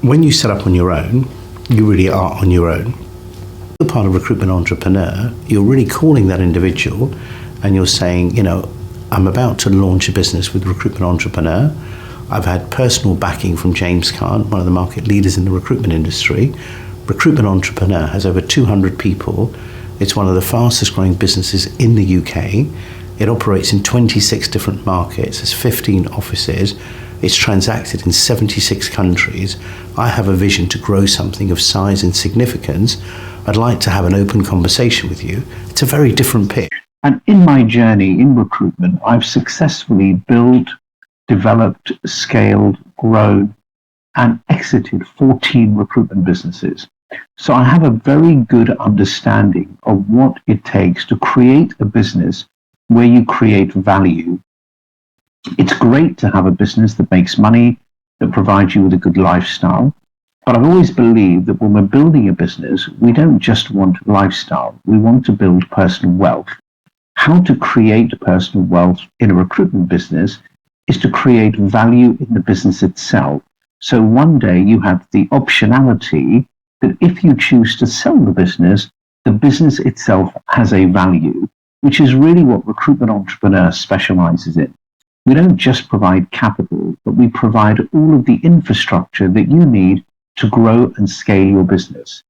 When you set up on your own, you really are on your own. You're part of Recruitment Entrepreneur, you're really calling that individual and you're saying, I'm about to launch a business with Recruitment Entrepreneur. I've had personal backing from James Caan, one of the market leaders in the recruitment industry. Recruitment Entrepreneur has over 200 people. It's one of the fastest growing businesses in the UK. It operates in 26 different markets, has 15 offices. It's transacted in 76 countries. I have a vision to grow something of size and significance. I'd like to have an open conversation with you. It's a very different pitch. And in my journey in recruitment, I've successfully built, developed, scaled, grown, and exited 14 recruitment businesses. So I have a very good understanding of what it takes to create a business where you create value. It's great to have a business that makes money, that provides you with a good lifestyle. But I've always believed that when we're building a business, we don't just want lifestyle. We want to build personal wealth. How to create personal wealth in a recruitment business is to create value in the business itself. So one day you have the optionality that if you choose to sell the business itself has a value, which is really what Recruitment Entrepreneur specializes in. We don't just provide capital, but we provide all of the infrastructure that you need to grow and scale your business.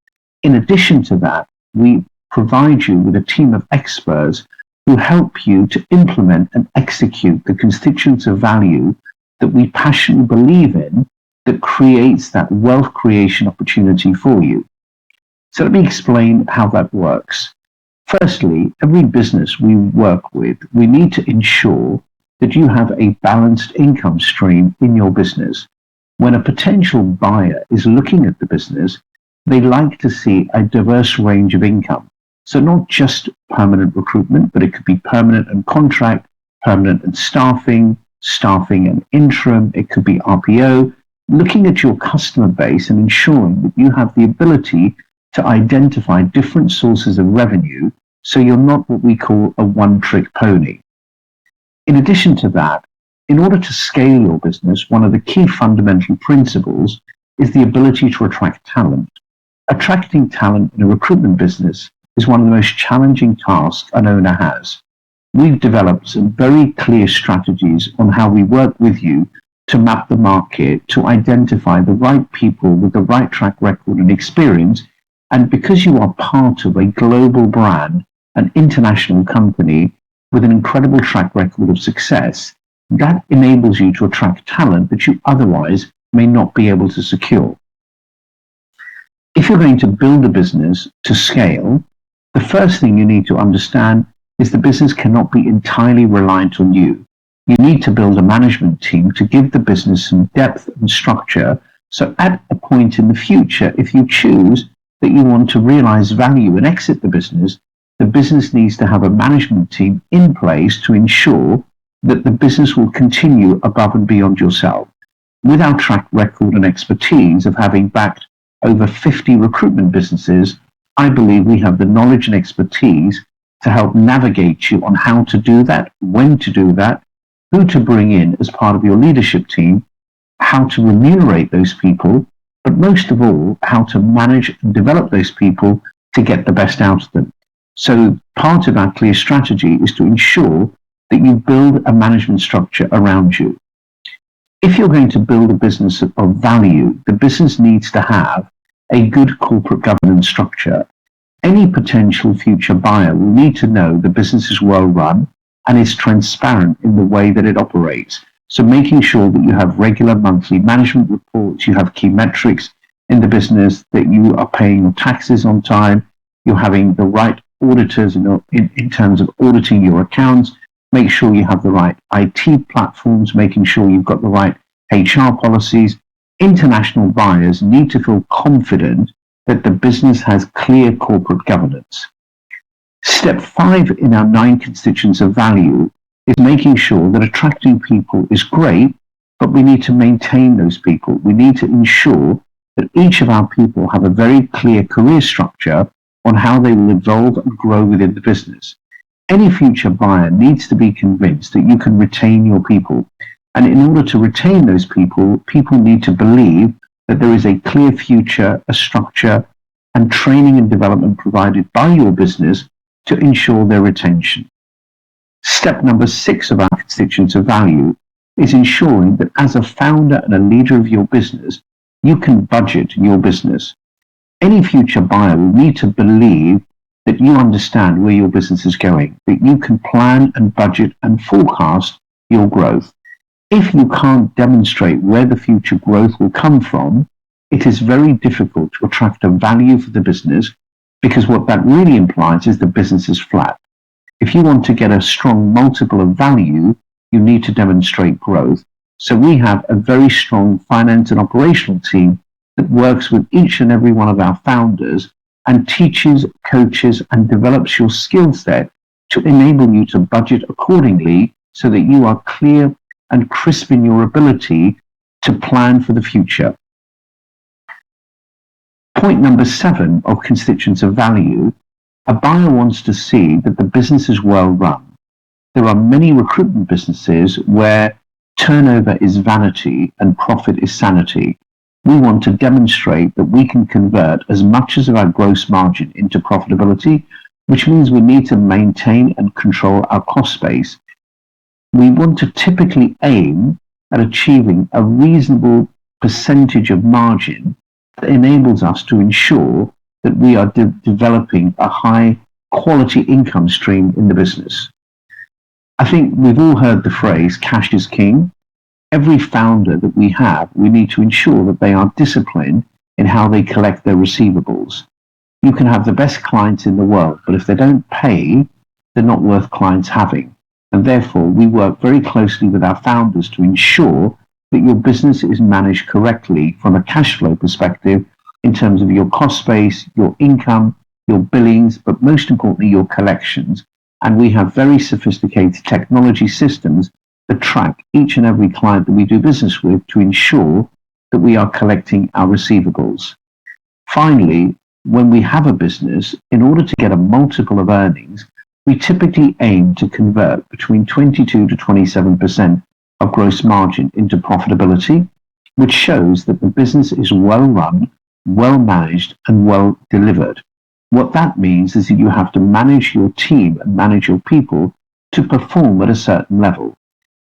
In addition to that, we provide you with a team of experts who help you to implement and execute the constituents of value that we passionately believe in, that creates that wealth creation opportunity for you. So let me explain how that works. Firstly, every business we work with, we need to ensure that you have a balanced income stream in your business. When a potential buyer is looking at the business, they like to see a diverse range of income. So not just permanent recruitment, but it could be permanent and contract, permanent and staffing and interim, it could be RPO, looking at your customer base and ensuring that you have the ability to identify different sources of revenue so you're not what we call a one-trick pony. In addition to that, in order to scale your business, one of the key fundamental principles is the ability to attract talent. Attracting talent in a recruitment business is one of the most challenging tasks an owner has. We've developed some very clear strategies on how we work with you to map the market, to identify the right people with the right track record and experience. And because you are part of a global brand, an international company with an incredible track record of success, that enables you to attract talent that you otherwise may not be able to secure. If you're going to build a business to scale, the first thing you need to understand is the business cannot be entirely reliant on you. You need to build a management team to give the business some depth and structure. So at a point in the future, if you choose that you want to realize value and exit the business needs to have a management team in place to ensure that the business will continue above and beyond yourself. With our track record and expertise of having backed over 50 recruitment businesses, I believe we have the knowledge and expertise to help navigate you on how to do that, when to do that, who to bring in as part of your leadership team, how to remunerate those people, but most of all, how to manage and develop those people to get the best out of them. So part of our clear strategy is to ensure that you build a management structure around you. If you're going to build a business of value, the business needs to have a good corporate governance structure. Any potential future buyer will need to know the business is well run and is transparent in the way that it operates. So making sure that you have regular monthly management reports, you have key metrics in the business, that you are paying your taxes on time, you're having the right auditors in terms of auditing your accounts, make sure you have the right IT platforms, making sure you've got the right HR policies. International buyers need to feel confident that the business has clear corporate governance. Step 5 in our 9 constituents of value is making sure that attracting people is great, but we need to maintain those people. We need to ensure that each of our people have a very clear career structure on how they will evolve and grow within the business. Any future buyer needs to be convinced that you can retain your people. And in order to retain those people, people need to believe that there is a clear future, a structure, and training and development provided by your business to ensure their retention. Step number 6 of our Constituents of Value is ensuring that as a founder and a leader of your business, you can budget your business. Any future buyer will need to believe that you understand where your business is going, that you can plan and budget and forecast your growth. If you can't demonstrate where the future growth will come from, it is very difficult to attract a value for the business, because what that really implies is the business is flat. If you want to get a strong multiple of value, you need to demonstrate growth. So we have a very strong finance and operational team that works with each and every one of our founders and teaches, coaches, and develops your skill set to enable you to budget accordingly so that you are clear and crisp in your ability to plan for the future. Point number 7 of Constituents of Value: a buyer wants to see that the business is well run. There are many recruitment businesses where turnover is vanity and profit is sanity. We want to demonstrate that we can convert as much as of our gross margin into profitability, which means we need to maintain and control our cost base. We want to typically aim at achieving a reasonable percentage of margin that enables us to ensure that we are developing a high quality income stream in the business. I think we've all heard the phrase, cash is king. Every founder that we have, we need to ensure that they are disciplined in how they collect their receivables. You can have the best clients in the world, but if they don't pay, they're not worth clients having. And therefore, we work very closely with our founders to ensure that your business is managed correctly from a cash flow perspective in terms of your cost base, your income, your billings, but most importantly, your collections. And we have very sophisticated technology systems that track each and every client that we do business with to ensure that we are collecting our receivables. Finally, when we have a business, in order to get a multiple of earnings, we typically aim to convert between 22 to 27% of gross margin into profitability, which shows that the business is well run, well managed, and well delivered. What that means is that you have to manage your team and manage your people to perform at a certain level.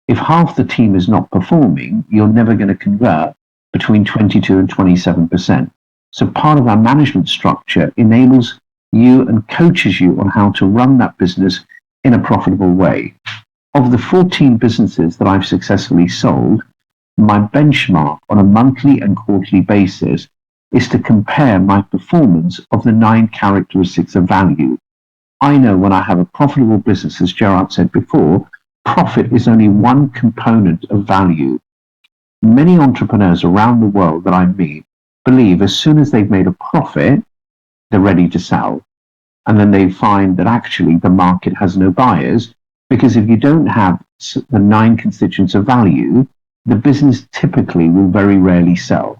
If half the team is not performing, you're never going to convert between 22 and 27%. So part of our management structure enables you and coaches you on how to run that business in a profitable way. Of the 14 businesses that I've successfully sold, my benchmark on a monthly and quarterly basis is to compare my performance of the 9 characteristics of value. I know when I have a profitable business, as Gerard said before, profit is only one component of value. Many entrepreneurs around the world that I meet believe as soon as they've made a profit, they're ready to sell. And then they find that actually the market has no buyers, because if you don't have the 9 constituents of value, the business typically will very rarely sell.